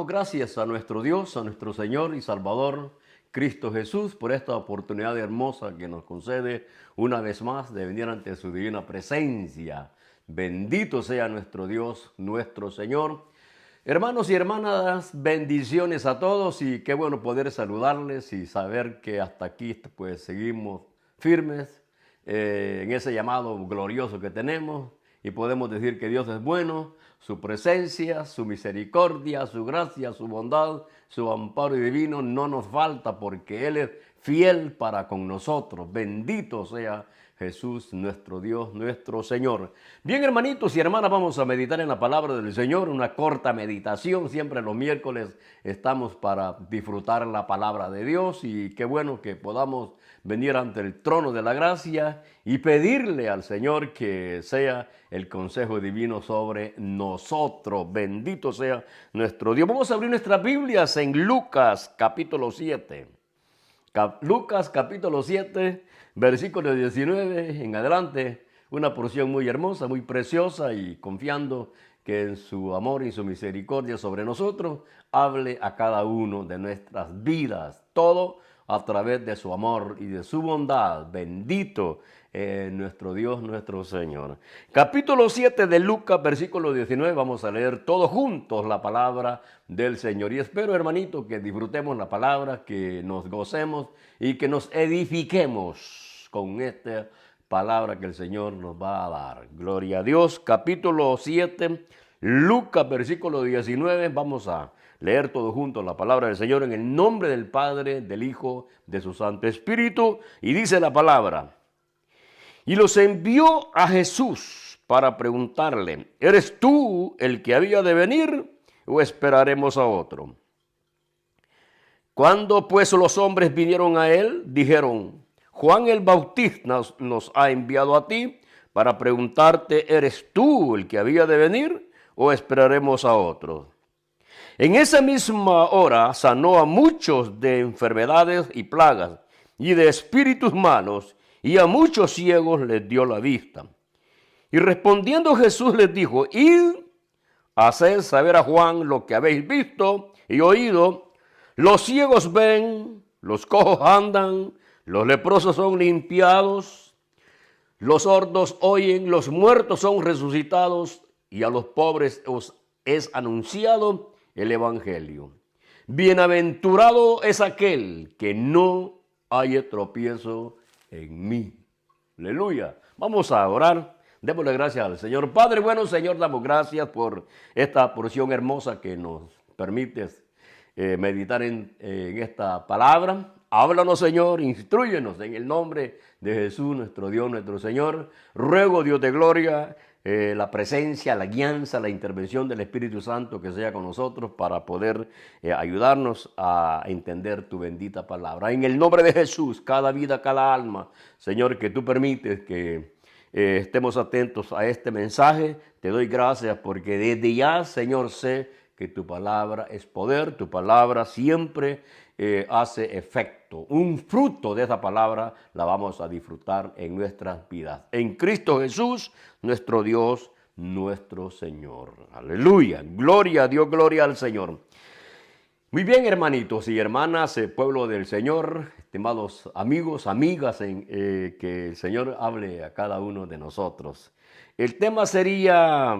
Damos gracias a nuestro Dios, a nuestro Señor y Salvador, Cristo Jesús, por esta oportunidad hermosa que nos concede una vez más de venir ante su divina presencia. Bendito sea nuestro Dios, nuestro Señor. Hermanos y hermanas, bendiciones a todos y qué bueno poder saludarles y saber que hasta aquí pues seguimos firmes en ese llamado glorioso que tenemos y podemos decir que Dios es bueno, su presencia, su misericordia, su gracia, su bondad, su amparo divino no nos falta porque Él es fiel para con nosotros. Bendito sea Jesús, nuestro Dios, nuestro Señor. Bien, hermanitos y hermanas, vamos a meditar en la palabra del Señor, una corta meditación. Siempre los miércoles estamos para disfrutar la palabra de Dios y qué bueno que podamos venir ante el trono de la gracia y pedirle al Señor que sea el consejo divino sobre nosotros. Bendito sea nuestro Dios. Vamos a abrir nuestras Biblias en Lucas capítulo 7. Lucas capítulo 7, versículo 19 en adelante, una porción muy hermosa, muy preciosa y confiando que en su amor y su misericordia sobre nosotros hable a cada uno de nuestras vidas, todo a través de su amor y de su bondad. Bendito nuestro Dios, nuestro Señor. Capítulo 7 de Lucas, versículo 19, vamos a leer todos juntos la palabra del Señor. Y espero, hermanito, que disfrutemos la palabra, que nos gocemos y que nos edifiquemos con esta palabra que el Señor nos va a dar. Gloria a Dios. Capítulo 7, Lucas, versículo 19, vamos a leer todos juntos la palabra del Señor en el nombre del Padre, del Hijo, de su Santo Espíritu. Y dice la palabra: y los envió a Jesús para preguntarle: ¿eres tú el que había de venir o esperaremos a otro? Cuando pues los hombres vinieron a él, dijeron: Juan el Bautista nos ha enviado a ti para preguntarte: ¿eres tú el que había de venir o esperaremos a otro? En esa misma hora sanó a muchos de enfermedades y plagas y de espíritus malos, y a muchos ciegos les dio la vista. Y respondiendo Jesús les dijo: id, haced saber a Juan lo que habéis visto y oído. Los ciegos ven, los cojos andan, los leprosos son limpiados, los sordos oyen, los muertos son resucitados, y a los pobres os es anunciado el evangelio. Bienaventurado es aquel que no haya tropiezo en mí. Aleluya. Vamos a orar. Démosle gracias al Señor. Padre bueno, Señor, damos gracias por esta porción hermosa que nos permites meditar en esta palabra. Háblanos, Señor, instrúyenos en el nombre de Jesús, nuestro Dios, nuestro Señor. Ruego, Dios de gloria, la presencia, la guianza, la intervención del Espíritu Santo que sea con nosotros para poder ayudarnos a entender tu bendita palabra. En el nombre de Jesús, cada vida, cada alma, Señor, que tú permites que estemos atentos a este mensaje. Te doy gracias porque desde ya, Señor, sé que tu palabra es poder, tu palabra siempre hace efecto. Un fruto de esa palabra la vamos a disfrutar en nuestras vidas. En Cristo Jesús, nuestro Dios, nuestro Señor. Aleluya. Gloria a Dios, gloria al Señor. Muy bien, hermanitos y hermanas, pueblo del Señor, estimados amigos, amigas, que el Señor hable a cada uno de nosotros. El tema sería,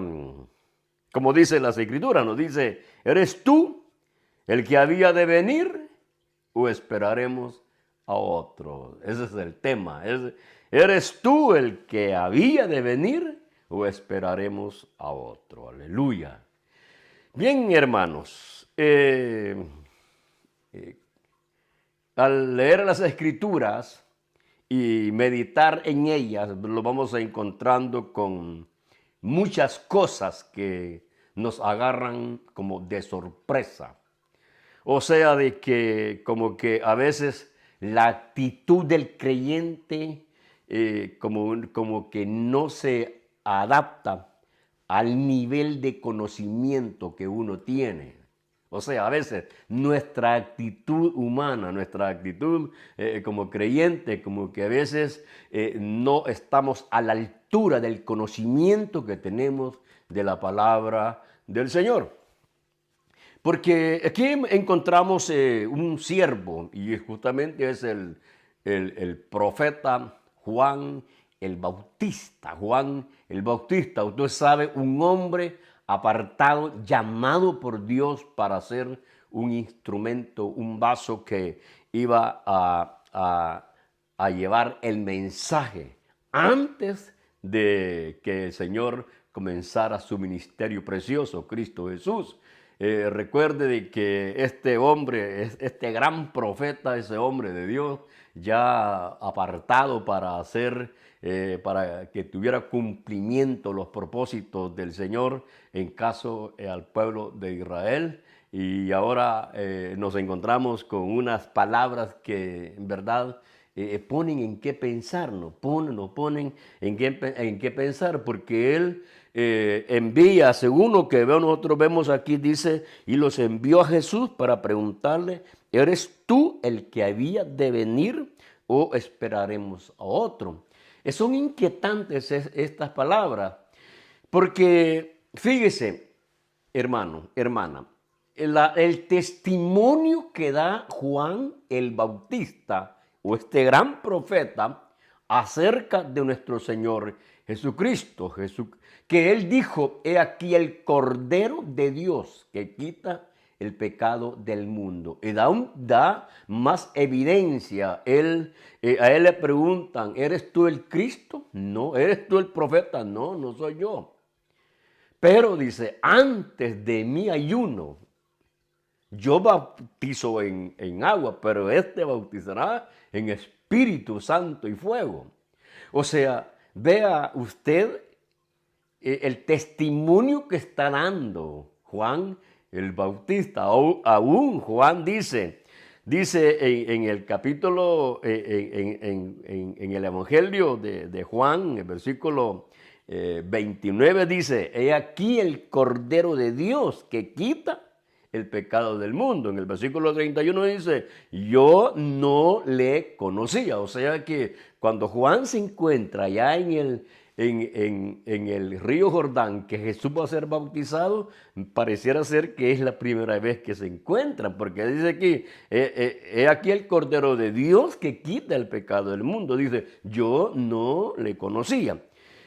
como dice las Escrituras, nos dice: ¿eres tú el que había de venir o esperaremos a otro? Ese es el tema. ¿Eres tú el que había de venir o esperaremos a otro? Aleluya. Bien, hermanos, al leer las Escrituras y meditar en ellas, lo vamos encontrando con muchas cosas que nos agarran como de sorpresa. O sea, de que como que a veces la actitud del creyente como que no se adapta al nivel de conocimiento que uno tiene. O sea, a veces nuestra actitud humana, nuestra actitud como creyente, como que a veces no estamos a la altura del conocimiento que tenemos de la palabra del Señor. Porque aquí encontramos un siervo y justamente es el profeta Juan el Bautista. Juan el Bautista, usted sabe, un hombre apartado, llamado por Dios para ser un instrumento, un vaso que iba a llevar el mensaje antes de que el Señor comenzara su ministerio precioso, Cristo Jesús. Recuerde de que este hombre, este gran profeta, ese hombre de Dios, ya apartado para hacer, para que tuviera cumplimiento los propósitos del Señor en caso al pueblo de Israel. Y ahora nos encontramos con unas palabras que en verdad ponen en qué pensar, nos ponen en qué pensar, porque Él envía, según lo que nosotros vemos aquí, dice, y los envió a Jesús para preguntarle, ¿eres tú el que había de venir o esperaremos a otro? Son inquietantes estas palabras, porque fíjese, hermano, hermana, el testimonio que da Juan el Bautista o este gran profeta acerca de nuestro Señor Jesucristo, que él dijo, he aquí el Cordero de Dios que quita el pecado del mundo. Y da más evidencia. A él le preguntan, ¿eres tú el Cristo? No. ¿Eres tú el profeta? No, no soy yo. Pero dice, antes de mi ayuno, yo bautizo en agua, pero este bautizará en Espíritu Santo y fuego. O sea, vea usted el testimonio que está dando Juan el Bautista. Aún Juan dice en el capítulo, en el Evangelio de Juan, el versículo 29 dice, he aquí el Cordero de Dios que quita el pecado del mundo. En el versículo 31 dice, yo no le conocía. O sea que cuando Juan se encuentra allá en el río Jordán, que Jesús va a ser bautizado, pareciera ser que es la primera vez que se encuentran, porque dice aquí, he aquí el Cordero de Dios que quita el pecado del mundo. Dice, yo no le conocía.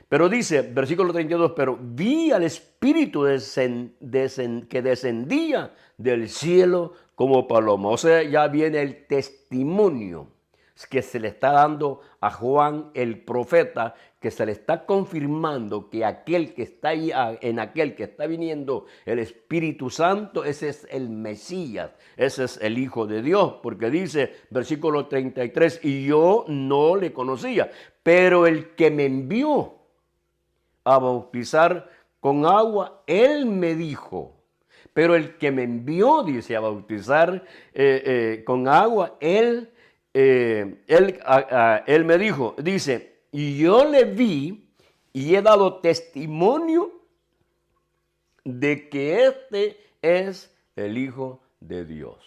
Pero dice, versículo 32, pero vi al Espíritu que descendía del cielo como paloma. O sea, ya viene el testimonio que se le está dando a Juan el profeta, que se le está confirmando que aquel que está ahí, en aquel que está viniendo el Espíritu Santo, ese es el Mesías, ese es el Hijo de Dios, porque dice, versículo 33, y yo no le conocía, pero el que me envió a bautizar con agua, él me dijo, pero el que me envió, dice, a bautizar con agua, él me dijo, dice, y yo le vi y he dado testimonio de que este es el Hijo de Dios.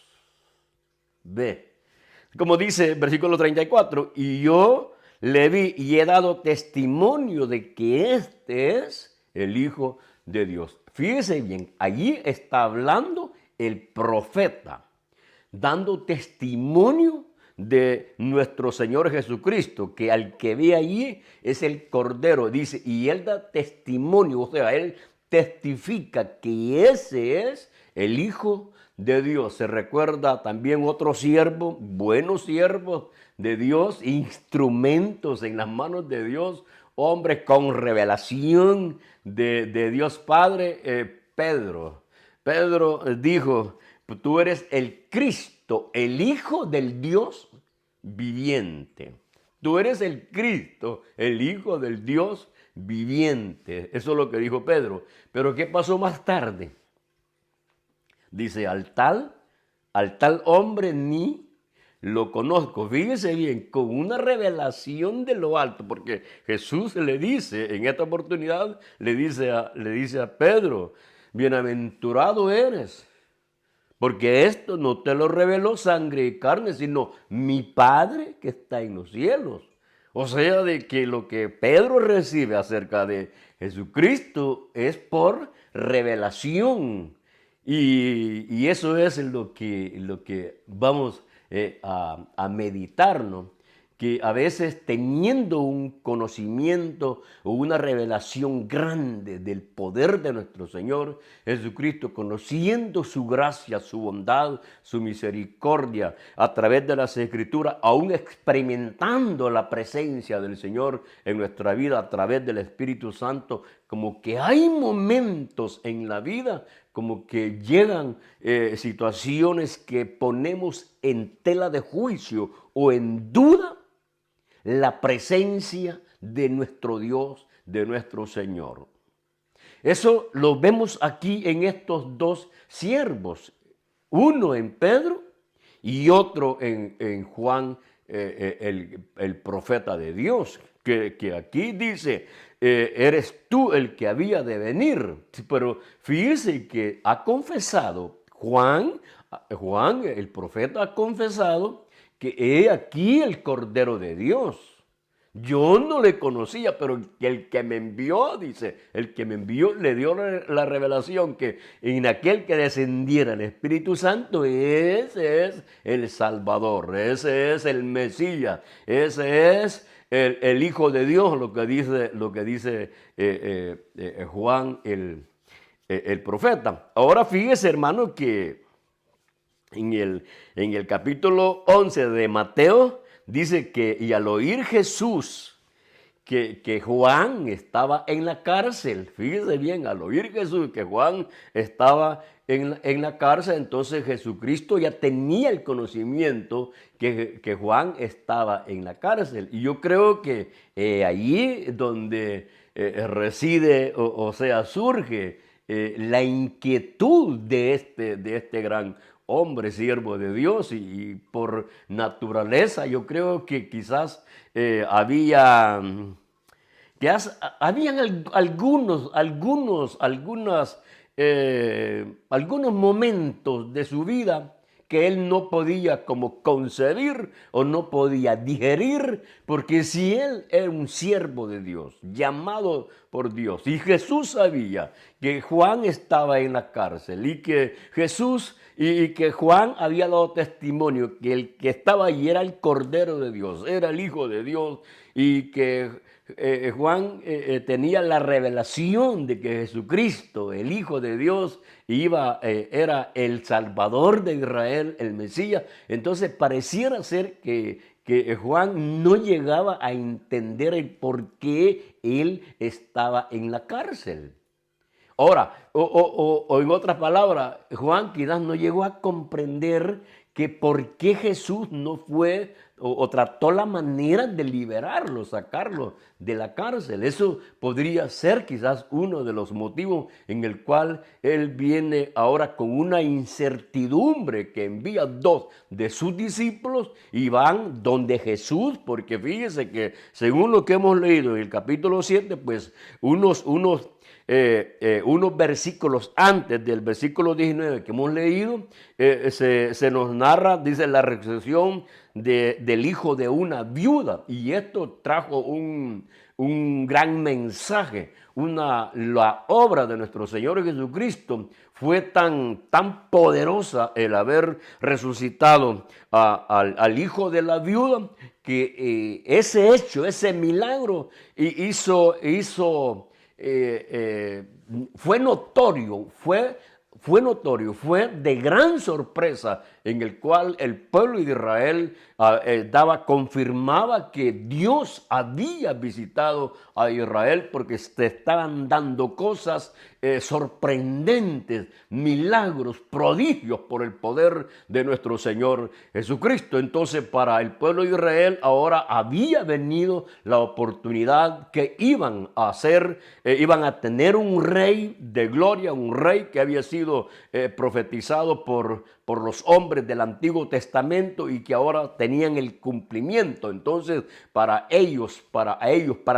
Ve, como dice versículo 34, y yo le vi y he dado testimonio de que este es el Hijo de Dios. Fíjese bien, allí está hablando el profeta, dando testimonio de nuestro Señor Jesucristo, que al que ve allí es el Cordero, dice, y él da testimonio, o sea, él testifica que ese es el Hijo de Dios. Se recuerda también otro siervo, buenos siervos de Dios, instrumentos en las manos de Dios, hombres con revelación de Dios Padre, Pedro. Pedro dijo, tú eres el Cristo, el Hijo del Dios viviente. Tú eres el Cristo, el Hijo del Dios viviente. Eso es lo que dijo Pedro. Pero ¿qué pasó más tarde? Dice, al tal hombre ni lo conozco. Fíjese bien, con una revelación de lo alto, porque Jesús le dice, en esta oportunidad, le dice a Pedro, bienaventurado eres, porque esto no te lo reveló sangre y carne, sino mi Padre que está en los cielos. O sea, de que lo que Pedro recibe acerca de Jesucristo es por revelación. Y eso es lo que vamos a meditar, ¿no? Que a veces teniendo un conocimiento o una revelación grande del poder de nuestro Señor Jesucristo, conociendo su gracia, su bondad, su misericordia a través de las Escrituras, aún experimentando la presencia del Señor en nuestra vida a través del Espíritu Santo, como que hay momentos en la vida como que llegan situaciones que ponemos en tela de juicio o en duda la presencia de nuestro Dios, de nuestro Señor. Eso lo vemos aquí en estos dos siervos, uno en Pedro y otro en Juan, el profeta de Dios, que aquí dice, eres tú el que había de venir. Pero fíjese que ha confesado, Juan, el profeta ha confesado que he aquí el Cordero de Dios. Yo no le conocía, pero el que me envió, dice, el que me envió le dio la revelación que en aquel que descendiera el Espíritu Santo, ese es el Salvador, ese es el Mesías, ese es el Hijo de Dios, lo que dice Juan el profeta. Ahora fíjese, hermano, que en el capítulo 11 de Mateo, dice que, y al oír Jesús que Juan estaba en la cárcel, fíjese bien, al oír Jesús que Juan estaba en la cárcel, entonces Jesucristo ya tenía el conocimiento que Juan estaba en la cárcel. Y yo creo que allí donde reside, o sea, surge la inquietud de este gran hombre, siervo de Dios, y por naturaleza yo creo que quizás habían algunos momentos de su vida que él no podía como concebir o no podía digerir, porque si él era un siervo de Dios, llamado por Dios, y Jesús sabía que Juan estaba en la cárcel y que Jesús y que Juan había dado testimonio que el que estaba allí era el Cordero de Dios, era el Hijo de Dios, y que Juan tenía la revelación de que Jesucristo, el Hijo de Dios, era el Salvador de Israel, el Mesías. Entonces pareciera ser que Juan no llegaba a entender el por qué él estaba en la cárcel. Ahora, o en otras palabras, Juan quizás no llegó a comprender que por qué Jesús no fue o trató la manera de liberarlo, sacarlo de la cárcel. Eso podría ser quizás uno de los motivos en el cual él viene ahora con una incertidumbre, que envía dos de sus discípulos y van donde Jesús, porque fíjese que según lo que hemos leído en el capítulo 7, pues unos versículos antes del versículo 19 que hemos leído, se nos narra, dice, la resurrección del hijo de una viuda. Y esto trajo un gran mensaje. La obra de nuestro Señor Jesucristo fue tan poderosa, el haber resucitado al hijo de la viuda, que ese hecho, ese milagro fue notorio, fue de gran sorpresa, en el cual el pueblo de Israel confirmaba que Dios había visitado a Israel, porque se estaban dando cosas sorprendentes, milagros, prodigios por el poder de nuestro Señor Jesucristo. Entonces, para el pueblo de Israel ahora había venido la oportunidad que iban a tener un rey de gloria, un rey que había sido profetizado por los hombres del Antiguo Testamento y que ahora tenían el cumplimiento. Entonces, para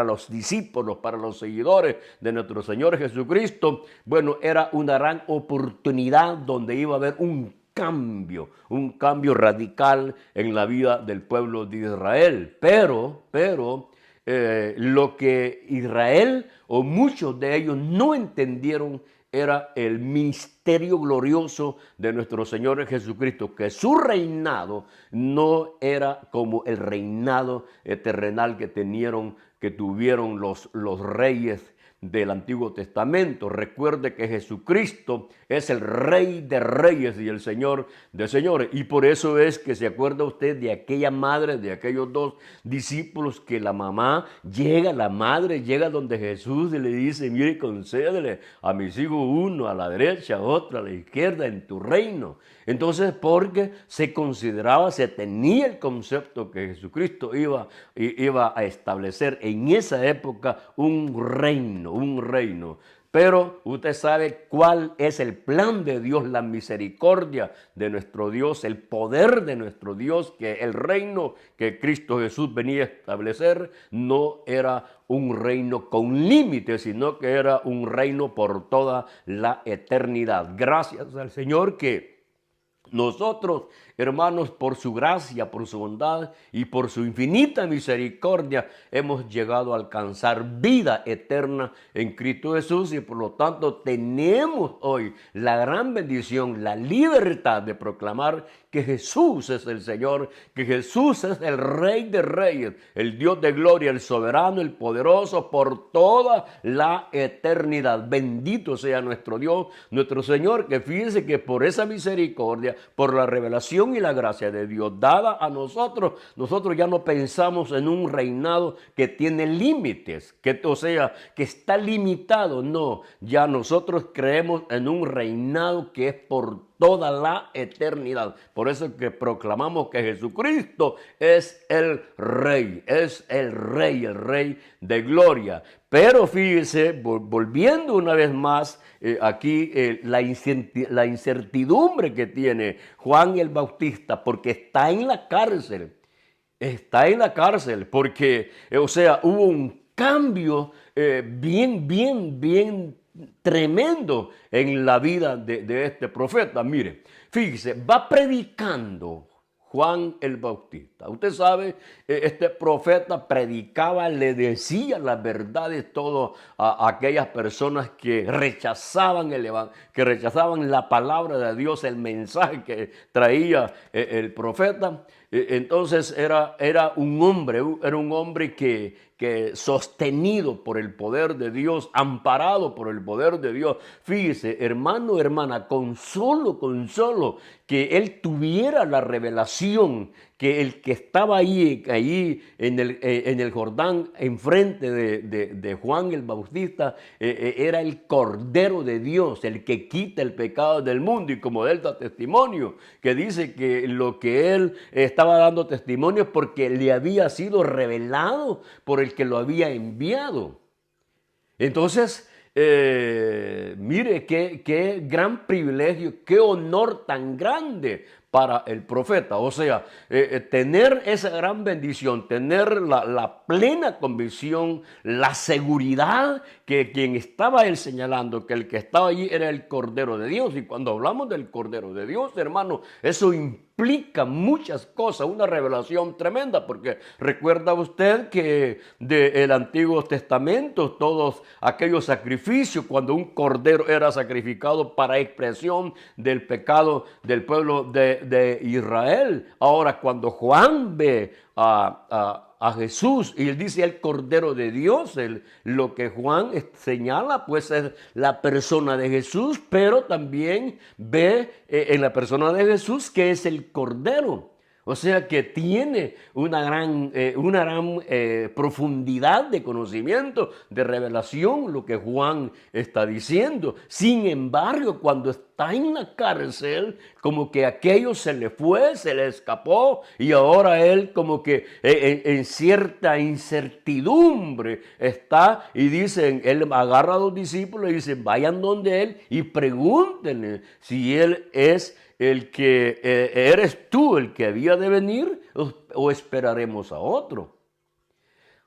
los discípulos, para los seguidores de nuestro Señor Jesucristo, bueno, era una gran oportunidad donde iba a haber un cambio radical en la vida del pueblo de Israel. Pero lo que Israel o muchos de ellos no entendieron era el misterio glorioso de nuestro Señor Jesucristo, que su reinado no era como el reinado terrenal que tuvieron los reyes del Antiguo Testamento. Recuerde que Jesucristo es el Rey de Reyes y el Señor de Señores. Y por eso es que se acuerda usted de aquella madre, de aquellos dos discípulos, que la madre llega donde Jesús y le dice: mire, concédele a mis hijos uno a la derecha, otro a la izquierda en tu reino. Entonces, porque se tenía el concepto que Jesucristo iba a establecer en esa época un reino. Pero usted sabe cuál es el plan de Dios, la misericordia de nuestro Dios, el poder de nuestro Dios, que el reino que Cristo Jesús venía a establecer no era un reino con límites, sino que era un reino por toda la eternidad. Gracias al Señor que nosotros, hermanos, por su gracia, por su bondad y por su infinita misericordia, hemos llegado a alcanzar vida eterna en Cristo Jesús, y por lo tanto tenemos hoy la gran bendición, la libertad de proclamar que Jesús es el Señor, que Jesús es el Rey de Reyes, el Dios de gloria, el soberano, el poderoso por toda la eternidad. Bendito sea nuestro Dios, nuestro Señor, que fíjense que por esa misericordia, por la revelación y la gracia de Dios dada a nosotros, nosotros ya no pensamos en un reinado que tiene límites, o sea, que está limitado. No, ya nosotros creemos en un reinado que es por toda la eternidad. Por eso que proclamamos que Jesucristo es el Rey, el Rey de gloria. Pero fíjese, volviendo una vez más aquí, la incertidumbre que tiene Juan el Bautista, porque está en la cárcel. Está en la cárcel porque, o sea, hubo un cambio bien tremendo en la vida de este profeta. Mire, fíjese, va predicando Juan el Bautista. Usted sabe, este profeta predicaba, le decía las verdades todo a aquellas personas que rechazaban la palabra de Dios, el mensaje que traía el profeta. Entonces era un hombre que sostenido por el poder de Dios, amparado por el poder de Dios. Fíjese, hermano, hermana, con solo que él tuviera la revelación que el que estaba ahí en el Jordán, enfrente de Juan el Bautista, era el Cordero de Dios, el que quita el pecado del mundo. Y como él da testimonio, que dice que lo que él estaba dando testimonio es porque le había sido revelado por el que lo había enviado. Entonces, mire qué gran privilegio, qué honor tan grande para el profeta. O sea, tener esa gran bendición, tener la plena convicción, la seguridad que quien estaba él señalando, que el que estaba allí era el Cordero de Dios. Y cuando hablamos del Cordero de Dios, hermano, eso implica muchas cosas, una revelación tremenda, porque recuerda usted que del Antiguo Testamento, todos aquellos sacrificios, cuando un cordero era sacrificado para expresión del pecado del pueblo de Israel. Ahora, cuando Juan ve a Jesús y él dice el Cordero de Dios, lo que Juan señala pues es la persona de Jesús, pero también ve en la persona de Jesús que es el Cordero. O sea que tiene una gran profundidad de conocimiento, de revelación, lo que Juan está diciendo. Sin embargo, cuando está en la cárcel, como que aquello se le fue, se le escapó, y ahora él como que en cierta incertidumbre está, y dicen, él agarra a los discípulos y dicen, vayan donde él y pregúntenle si él es el que eres tú el que había de venir o esperaremos a otro.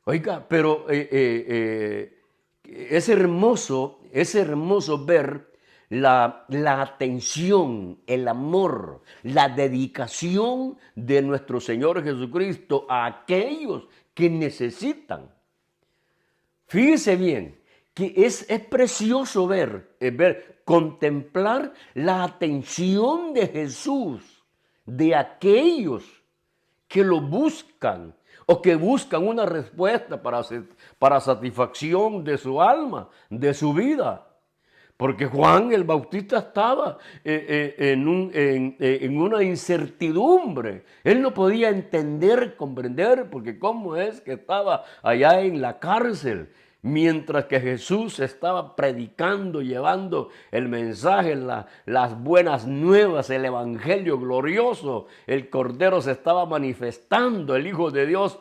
Oiga, pero es hermoso ver la atención, el amor, la dedicación de nuestro Señor Jesucristo a aquellos que necesitan. Fíjese bien que es precioso contemplar la atención de Jesús, de aquellos que lo buscan o que buscan una respuesta para satisfacción de su alma, de su vida. Porque Juan el Bautista estaba en una incertidumbre. Él no podía entender, comprender, porque cómo es que estaba allá en la cárcel, mientras que Jesús estaba predicando, llevando el mensaje, las buenas nuevas, el evangelio glorioso. El Cordero se estaba manifestando, el Hijo de Dios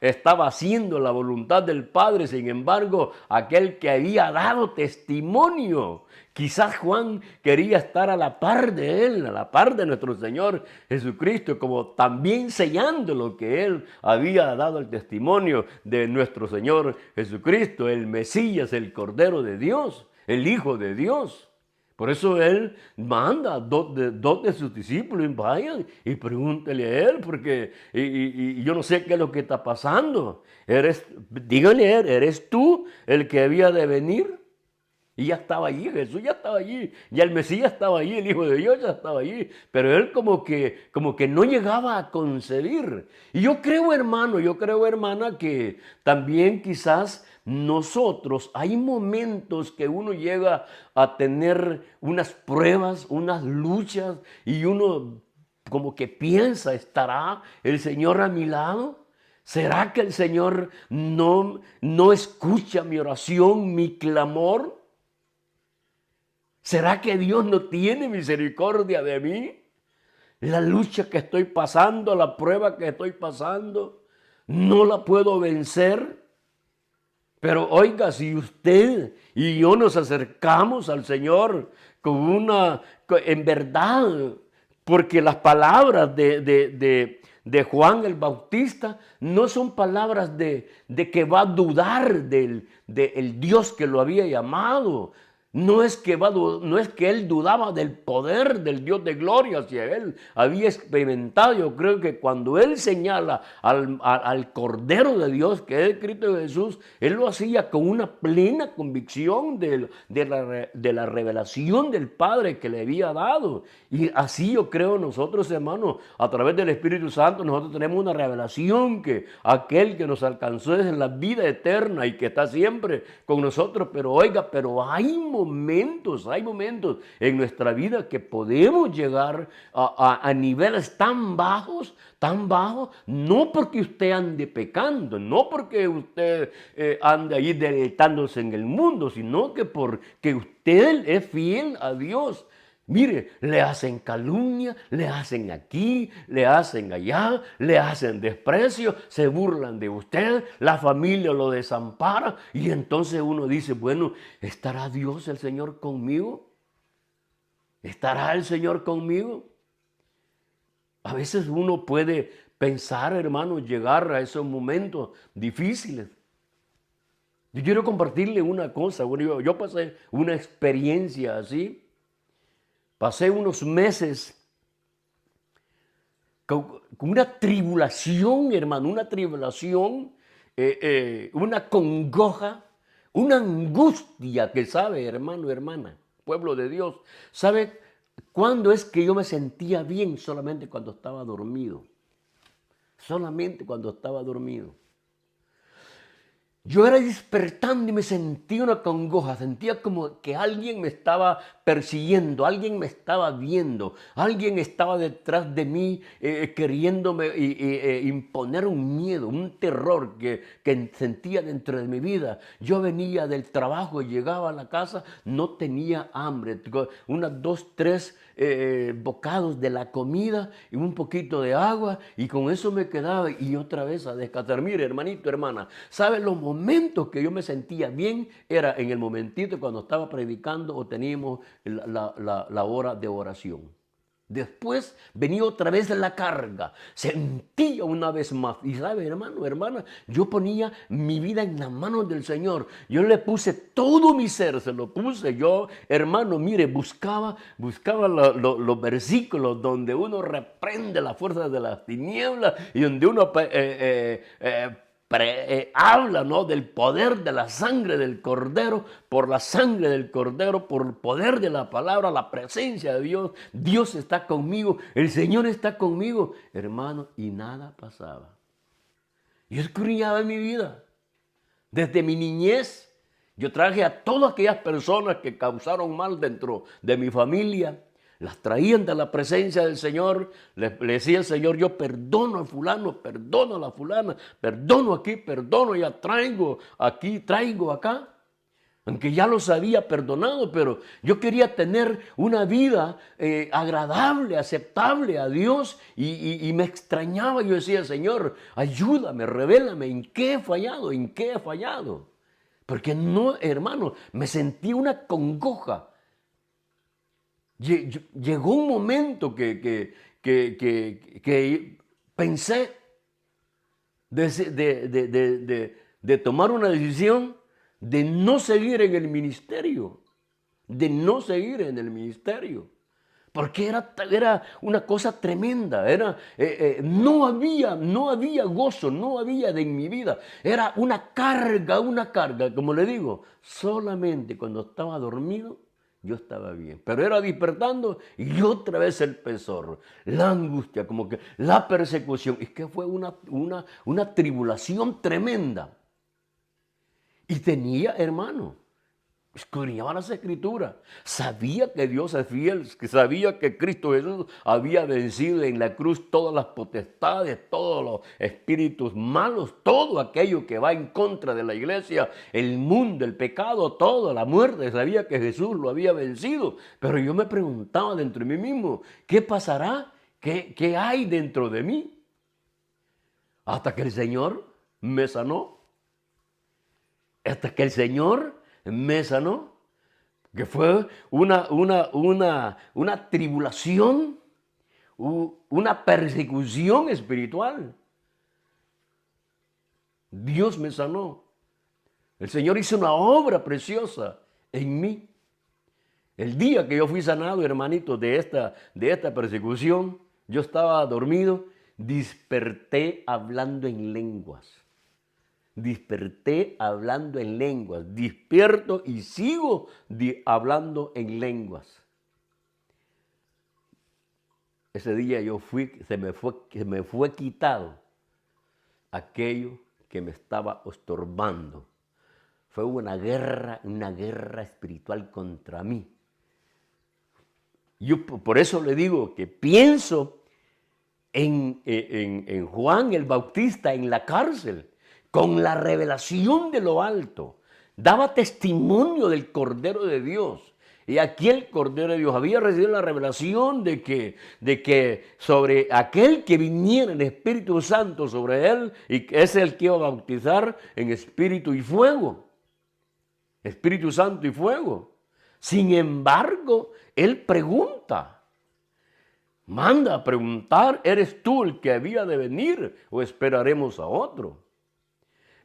estaba haciendo la voluntad del Padre. Sin embargo, aquel que había dado testimonio, quizás Juan quería estar a la par de él, a la par de nuestro Señor Jesucristo, como también sellando lo que él había dado el testimonio de nuestro Señor Jesucristo, el Mesías, el Cordero de Dios, el Hijo de Dios. Por eso él manda a dos de sus discípulos, vayan y pregúntele a él, porque y yo no sé qué es lo que está pasando. Díganle a él, ¿eres tú el que había de venir? Y ya estaba allí, Jesús ya estaba allí, ya el Mesías estaba allí, el Hijo de Dios ya estaba allí, pero él como que no llegaba a concebir. Y yo creo, hermano, hermana, que también quizás nosotros, hay momentos que uno llega a tener unas pruebas, unas luchas, y uno como que piensa, ¿estará el Señor a mi lado? ¿Será que el Señor no escucha mi oración, mi clamor? ¿Será que Dios no tiene misericordia de mí? La lucha que estoy pasando, la prueba que estoy pasando, no la puedo vencer. Pero oiga, si usted y yo nos acercamos al Señor en verdad, porque las palabras de Juan el Bautista no son palabras de que va a dudar del Dios que lo había llamado. No es que él dudaba del poder del Dios de gloria hacia él. Había experimentado, yo creo que cuando él señala al Cordero de Dios, que es Cristo Jesús, él lo hacía con una plena convicción de la revelación del Padre que le había dado. Y así yo creo nosotros, hermanos, a través del Espíritu Santo, nosotros tenemos una revelación que aquel que nos alcanzó es en la vida eterna y que está siempre con nosotros. Pero oiga, hay momentos en nuestra vida que podemos llegar a niveles tan bajos, no porque usted ande pecando, no porque usted ande ahí deleitándose en el mundo, sino que porque usted es fiel a Dios. Mire, le hacen calumnia, le hacen aquí, le hacen allá, le hacen desprecio, se burlan de usted, la familia lo desampara y entonces uno dice, bueno, ¿estará Dios, el Señor conmigo? ¿Estará el Señor conmigo? A veces uno puede pensar, hermano, llegar a esos momentos difíciles. Yo quiero compartirle una cosa, bueno, yo pasé una experiencia así. Pasé unos meses con una tribulación, hermano, una tribulación, una congoja, una angustia que sabe, hermano, hermana, pueblo de Dios. ¿Sabe cuándo es que yo me sentía bien? Solamente cuando estaba dormido. Solamente cuando estaba dormido. Yo era despertando y me sentía una congoja, sentía como que alguien me estaba persiguiendo, alguien me estaba viendo, alguien estaba detrás de mí queriéndome imponer un miedo, un terror que sentía dentro de mi vida. Yo venía del trabajo y llegaba a la casa, no tenía hambre, unas 2, 3 bocados de la comida y un poquito de agua y con eso me quedaba y otra vez a descansar. Mire, hermanito, hermana, ¿sabe los momentos que yo me sentía bien? Era en el momentito cuando estaba predicando o teníamos la hora de oración. Después venía otra vez la carga, sentía una vez más. Y sabe, hermano, hermana, yo ponía mi vida en las manos del Señor. Yo le puse todo mi ser, se lo puse yo, hermano, mire, buscaba los versículos donde uno reprende la fuerza de las tinieblas y donde uno habla, ¿no?, del poder de la sangre del Cordero, por la sangre del Cordero, por el poder de la palabra, la presencia de Dios. Dios está conmigo, el Señor está conmigo, hermano, y nada pasaba. Yo escudriñaba en mi vida. Desde mi niñez, yo traje a todas aquellas personas que causaron mal dentro de mi familia, las traían de la presencia del Señor, le decía el Señor, yo perdono a fulano, perdono a la fulana, perdono aquí, perdono, ya traigo aquí, traigo acá. Aunque ya los había perdonado, pero yo quería tener una vida agradable, aceptable a Dios y me extrañaba. Yo decía, Señor, ayúdame, revélame, ¿en qué he fallado? ¿En qué he fallado? Porque no, hermano, me sentí una congoja. Llegó un momento que pensé de tomar una decisión de no seguir en el ministerio, porque era una cosa tremenda, no había gozo, no había en mi vida, era una carga, como le digo, solamente cuando estaba dormido yo estaba bien, pero era despertando y otra vez el pesor, la angustia, como que la persecución, es que fue una tribulación tremenda. Y tenía, hermano, escudriñaba las Escrituras, sabía que Dios es fiel, sabía que Cristo Jesús había vencido en la cruz todas las potestades, todos los espíritus malos, todo aquello que va en contra de la iglesia, el mundo, el pecado, todo, la muerte, sabía que Jesús lo había vencido. Pero yo me preguntaba dentro de mí mismo, ¿qué pasará? ¿Qué hay dentro de mí? Hasta que el Señor me sanó. Hasta que el Señor me sanó, que fue una tribulación, una persecución espiritual. Dios me sanó. El Señor hizo una obra preciosa en mí. El día que yo fui sanado, hermanito, de esta persecución, yo estaba dormido, desperté hablando en lenguas. Desperté hablando en lenguas, despierto y sigo hablando en lenguas. Ese día se me fue quitado aquello que me estaba estorbando. Fue una guerra espiritual contra mí. Yo por eso le digo que pienso en Juan el Bautista en la cárcel, con la revelación de lo alto, daba testimonio del Cordero de Dios. Y aquí el Cordero de Dios había recibido la revelación de que sobre aquel que viniera el Espíritu Santo sobre él, y que es el que iba a bautizar en espíritu y fuego. Espíritu Santo y fuego. Sin embargo, él pregunta. Manda a preguntar, ¿eres tú el que había de venir o esperaremos a otro?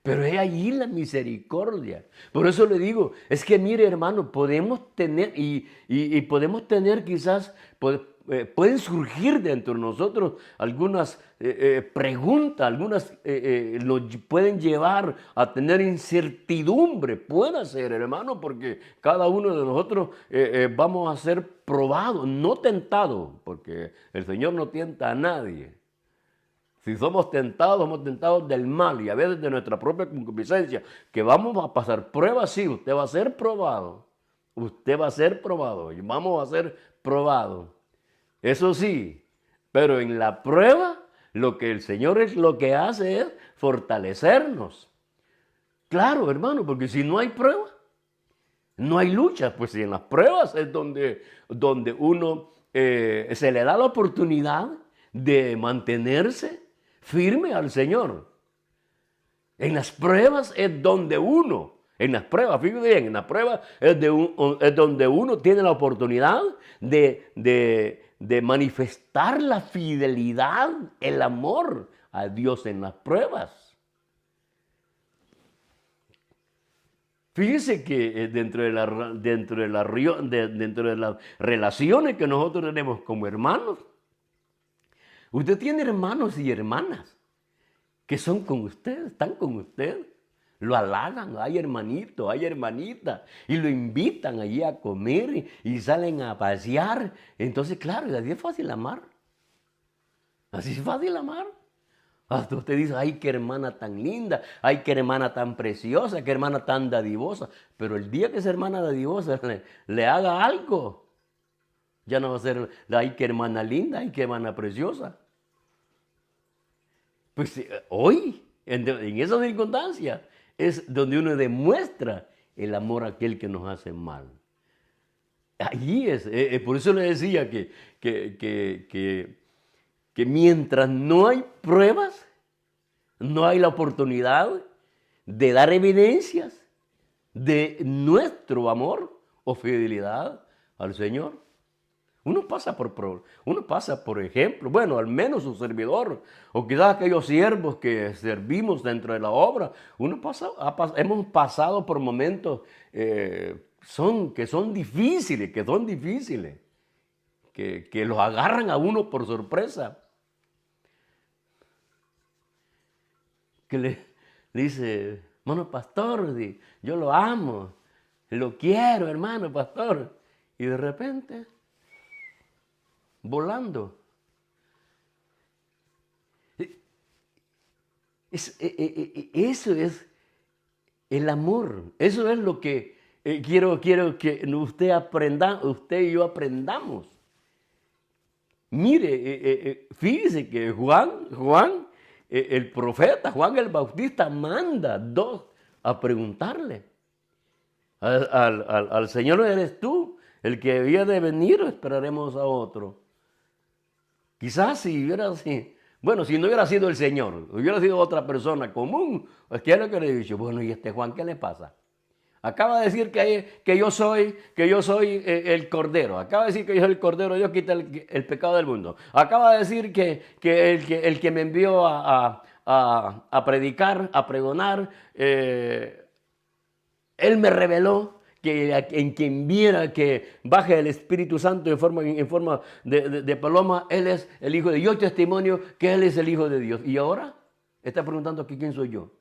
Pero es allí la misericordia. Por eso le digo, es que mire, hermano, podemos tener y podemos tener quizás, pueden surgir dentro de nosotros algunas preguntas, algunas nos pueden llevar a tener incertidumbre. Puede ser, hermano, porque cada uno de nosotros vamos a ser probados, no tentados, porque el Señor no tienta a nadie. Si somos tentados del mal y a veces de nuestra propia concupiscencia, que vamos a pasar pruebas, sí, usted va a ser probado. Usted va a ser probado y vamos a ser probados. Eso sí, pero en la prueba, lo que el Señor es lo que hace es fortalecernos. Claro, hermano, porque si no hay prueba, no hay lucha. Pues si en las pruebas es donde uno se le da la oportunidad de mantenerse firme al Señor. En las pruebas es donde uno, fíjate bien, en las pruebas es donde uno tiene la oportunidad de manifestar la fidelidad, el amor a Dios en las pruebas. Fíjese que dentro de las relaciones que nosotros tenemos como hermanos, usted tiene hermanos y hermanas que son con usted, están con usted. Lo halagan, ay hermanito, ay hermanita, y lo invitan allí a comer y salen a pasear. Entonces, claro, así es fácil amar. Así es fácil amar. Hasta usted dice, ay, qué hermana tan linda, ay, qué hermana tan preciosa, qué hermana tan dadivosa. Pero el día que esa hermana dadivosa le haga algo, ya no va a ser, ay, qué hermana linda, ay, qué hermana preciosa. Pues hoy, en esa circunstancia, es donde uno demuestra el amor a aquel que nos hace mal. Allí es, por eso le decía que mientras no hay pruebas, no hay la oportunidad de dar evidencias de nuestro amor o fidelidad al Señor. Uno pasa por ejemplo, bueno, al menos un servidor, o quizás aquellos siervos que servimos dentro de la obra, hemos pasado por momentos que son difíciles, que los agarran a uno por sorpresa. Que le dice, hermano pastor, yo lo amo, lo quiero, hermano pastor, y de repente volando. Eso es el amor. Eso es lo que quiero que usted y yo aprendamos. Mire, fíjese que Juan, el profeta, Juan el Bautista, manda dos a preguntarle. Al Señor, ¿eres tú el que había de venir o esperaremos a otro? Quizás si no hubiera sido el Señor, hubiera sido otra persona común, pues ¿qué es lo que le he dicho? Bueno, ¿y este Juan qué le pasa? Acaba de decir que yo soy el Cordero. Acaba de decir que yo soy el Cordero, Dios quita el pecado del mundo. Acaba de decir que el que me envió a predicar, a pregonar, Él me reveló que en quien viera que baje el Espíritu Santo en forma de paloma, Él es el Hijo de Dios. Yo testimonio que Él es el Hijo de Dios. ¿Y ahora? Está preguntando aquí quién soy yo.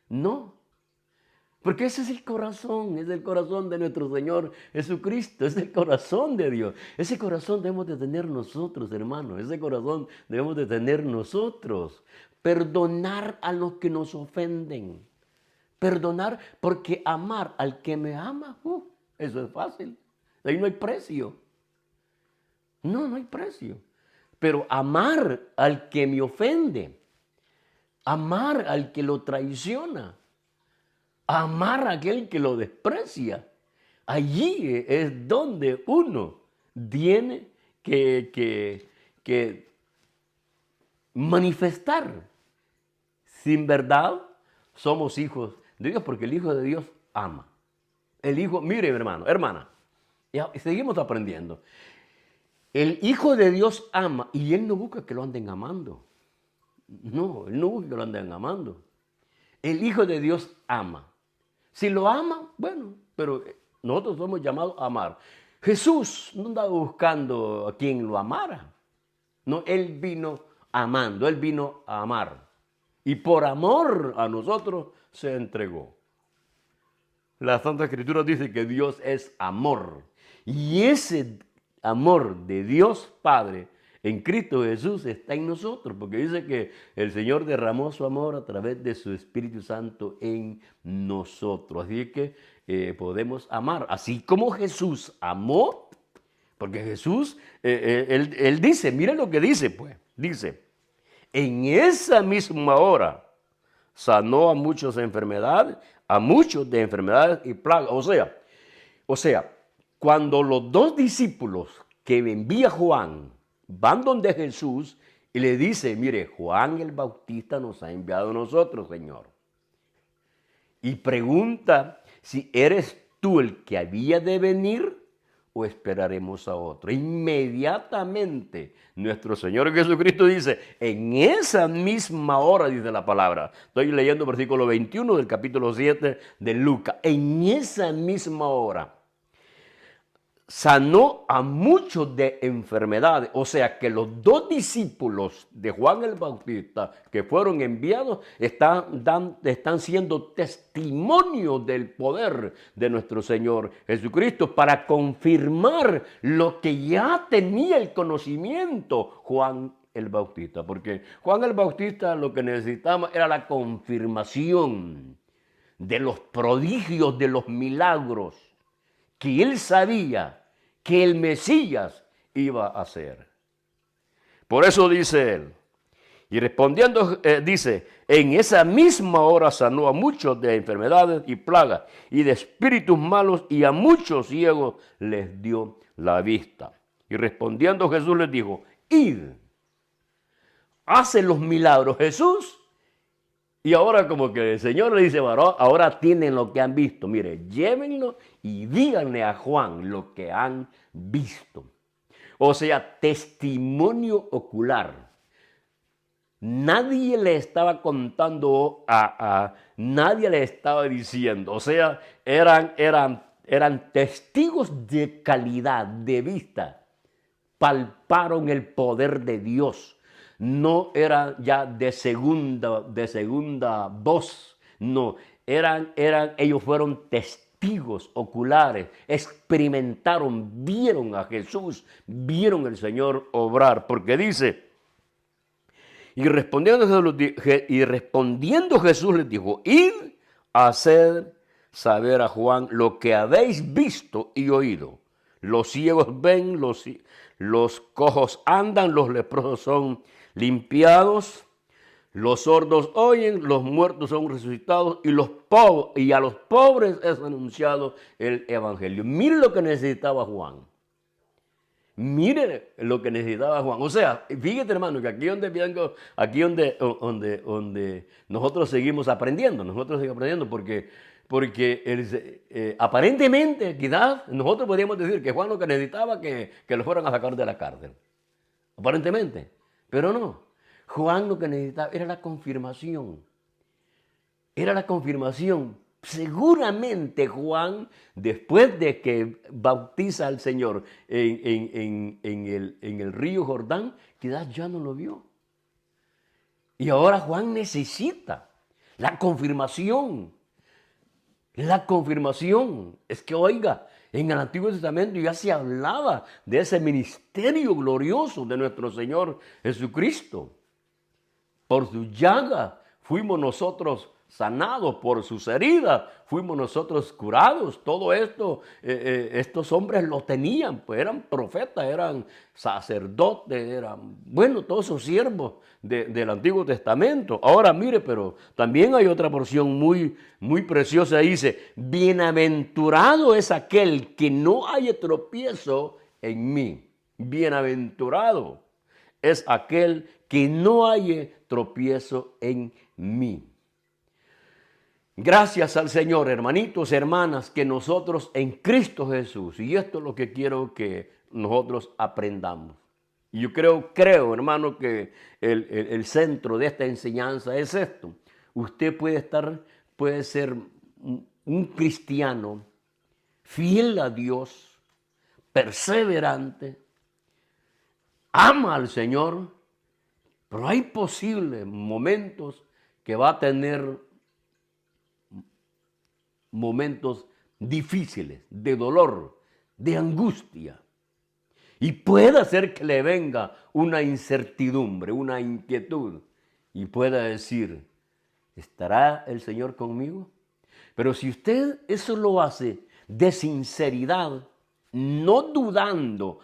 No. Porque ese es el corazón de nuestro Señor Jesucristo, es el corazón de Dios. Ese corazón debemos de tener nosotros, hermanos, ese corazón debemos de tener nosotros. Perdonar a los que nos ofenden. Perdonar, porque amar al que me ama, eso es fácil. Ahí no hay precio. No hay precio. Pero amar al que me ofende, amar al que lo traiciona, amar a aquel que lo desprecia, allí es donde uno tiene que manifestar. Sin verdad, somos hijos de Dios, porque el Hijo de Dios ama. El Hijo, mire hermano, hermana, ya seguimos aprendiendo. El Hijo de Dios ama y Él no busca que lo anden amando. No, Él no busca que lo anden amando. El Hijo de Dios ama. Si lo ama, bueno, pero nosotros somos llamados a amar. Jesús no andaba buscando a quien lo amara. No, Él vino amando, Él vino a amar. Y por amor a nosotros se entregó. La Santa Escritura dice que Dios es amor. Y ese amor de Dios Padre en Cristo Jesús está en nosotros, porque dice que el Señor derramó su amor a través de su Espíritu Santo en nosotros. Así que podemos amar, así como Jesús amó, porque Jesús, él dice, miren lo que dice pues, dice, en esa misma hora sanó a muchos de enfermedades y plagas. O sea, cuando los dos discípulos que envía Juan van donde Jesús y le dice, mire, Juan el Bautista nos ha enviado a nosotros, Señor. Y pregunta si eres tú el que había de venir o esperaremos a otro. Inmediatamente nuestro Señor Jesucristo dice, en esa misma hora, dice la palabra. Estoy leyendo versículo 21 del capítulo 7 de Lucas. En esa misma hora sanó a muchos de enfermedades. O sea que los dos discípulos de Juan el Bautista que fueron enviados están siendo testimonio del poder de nuestro Señor Jesucristo para confirmar lo que ya tenía el conocimiento Juan el Bautista. Porque Juan el Bautista lo que necesitaba era la confirmación de los prodigios, de los milagros que él sabía que el Mesías iba a hacer. Por eso dice él, y respondiendo dice, en esa misma hora sanó a muchos de enfermedades y plagas y de espíritus malos, y a muchos ciegos les dio la vista. Y respondiendo Jesús les dijo, id, hace los milagros Jesús. Y ahora como que el Señor le dice, varón, ahora tienen lo que han visto. Mire, llévenlo y díganle a Juan lo que han visto. O sea, testimonio ocular. Nadie le estaba contando nadie le estaba diciendo. O sea, eran testigos de calidad, de vista. Palparon el poder de Dios. No era ya de segunda voz, no, ellos fueron testigos oculares, experimentaron, vieron a Jesús, vieron al Señor obrar, porque dice, y respondiendo Jesús les dijo, id a hacer saber a Juan lo que habéis visto y oído. Los ciegos ven, los cojos andan, los leprosos son limpiados, los sordos oyen, los muertos son resucitados y a los pobres es anunciado el evangelio. Mire lo que necesitaba Juan. Mire lo que necesitaba Juan. O sea, fíjate hermano, que aquí donde nosotros seguimos aprendiendo, porque aparentemente quizás nosotros podríamos decir que Juan lo que necesitaba que lo fueran a sacar de la cárcel. Aparentemente. Pero no, Juan lo que necesitaba era la confirmación. Era la confirmación. Seguramente Juan, después de que bautiza al Señor en el río Jordán, quizás ya no lo vio. Y ahora Juan necesita la confirmación. La confirmación. Es que oiga, en el Antiguo Testamento ya se hablaba de ese ministerio glorioso de nuestro Señor Jesucristo. Por su llaga fuimos nosotros sanados, por sus heridas fuimos nosotros curados. Todo esto, estos hombres lo tenían, pues eran profetas, eran sacerdotes, eran, bueno, todos esos siervos del Antiguo Testamento. Ahora mire, pero también hay otra porción muy, muy preciosa. Dice, bienaventurado es aquel que no haya tropiezo en mí. Bienaventurado es aquel que no haya tropiezo en mí. Gracias al Señor, hermanitos, hermanas, que nosotros en Cristo Jesús, y esto es lo que quiero que nosotros aprendamos. Y yo creo, hermano, que el centro de esta enseñanza es esto. Usted puede ser un cristiano fiel a Dios, perseverante, ama al Señor, pero hay posibles momentos que va a tener momentos difíciles, de dolor, de angustia. Y puede ser que le venga una incertidumbre, una inquietud, y pueda decir, ¿estará el Señor conmigo? Pero si usted eso lo hace de sinceridad, no dudando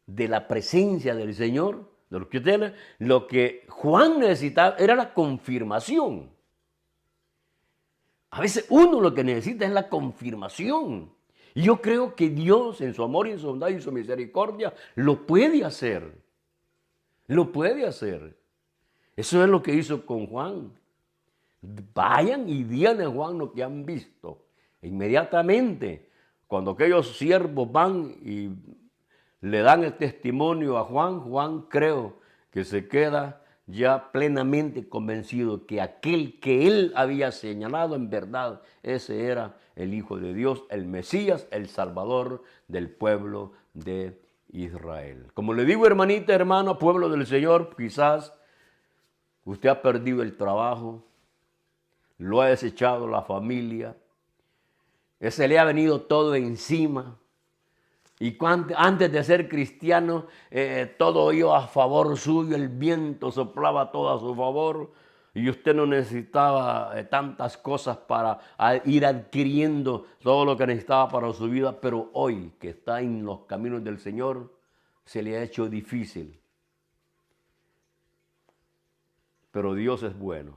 de la presencia del Señor, lo que Juan necesitaba era la confirmación. A veces uno lo que necesita es la confirmación. Y yo creo que Dios, en su amor y en su bondad y en su misericordia, lo puede hacer. Lo puede hacer. Eso es lo que hizo con Juan. Vayan y digan a Juan lo que han visto. Inmediatamente, cuando aquellos siervos van y le dan el testimonio a Juan, Juan creo que se queda ya plenamente convencido que aquel que él había señalado en verdad, ese era el Hijo de Dios, el Mesías, el Salvador del pueblo de Israel. Como le digo, hermanita, hermano, pueblo del Señor, quizás usted ha perdido el trabajo, lo ha desechado la familia, ese le ha venido todo encima. Y antes de ser cristiano, todo iba a favor suyo, el viento soplaba todo a su favor y usted no necesitaba tantas cosas para ir adquiriendo todo lo que necesitaba para su vida, pero hoy que está en los caminos del Señor, se le ha hecho difícil. Pero Dios es bueno.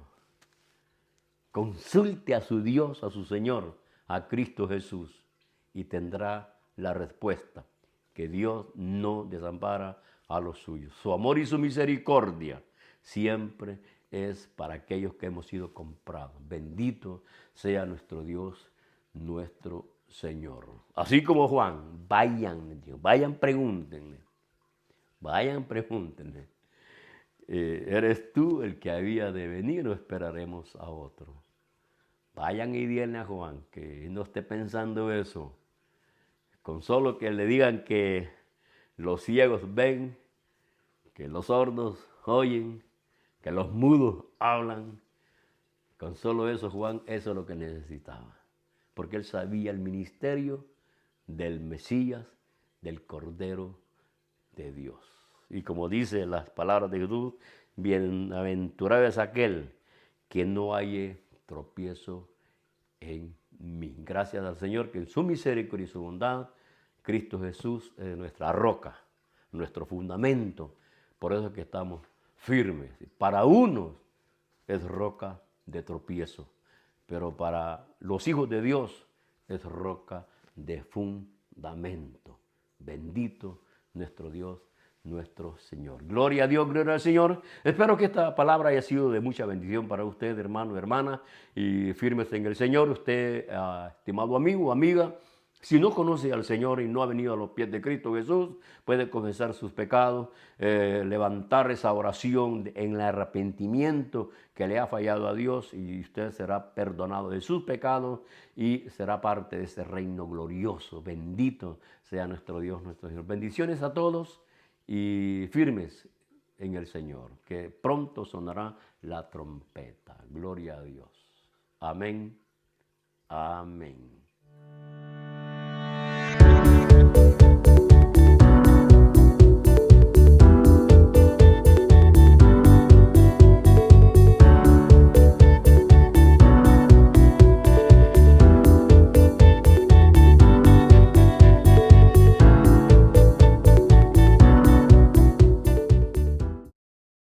Consulte a su Dios, a su Señor, a Cristo Jesús, y tendrá la respuesta, que Dios no desampara a los suyos. Su amor y su misericordia siempre es para aquellos que hemos sido comprados. Bendito sea nuestro Dios, nuestro Señor. Así como Juan, vayan, pregúntenle. ¿Eres tú el que había de venir o esperaremos a otro? Vayan y díganle a Juan que no esté pensando eso. Con solo que le digan que los ciegos ven, que los sordos oyen, que los mudos hablan. Con solo eso, Juan, eso es lo que necesitaba. Porque él sabía el ministerio del Mesías, del Cordero de Dios. Y como dice las palabras de Jesús, bienaventurado es aquel que no halle tropiezo en mí. Gracias al Señor que en su misericordia y su bondad, Cristo Jesús es nuestra roca, nuestro fundamento. Por eso es que estamos firmes. Para unos es roca de tropiezo, pero para los hijos de Dios es roca de fundamento. Bendito nuestro Dios, nuestro Señor. Gloria a Dios, gloria al Señor. Espero que esta palabra haya sido de mucha bendición para usted, hermano, hermana, y firmes en el Señor. Usted, estimado amigo, amiga, si no conoce al Señor y no ha venido a los pies de Cristo Jesús, puede confesar sus pecados, levantar esa oración en el arrepentimiento que le ha fallado a Dios, y usted será perdonado de sus pecados y será parte de ese reino glorioso. Bendito sea nuestro Dios, nuestro Señor. Bendiciones a todos y firmes en el Señor, que pronto sonará la trompeta. Gloria a Dios. Amén. Amén.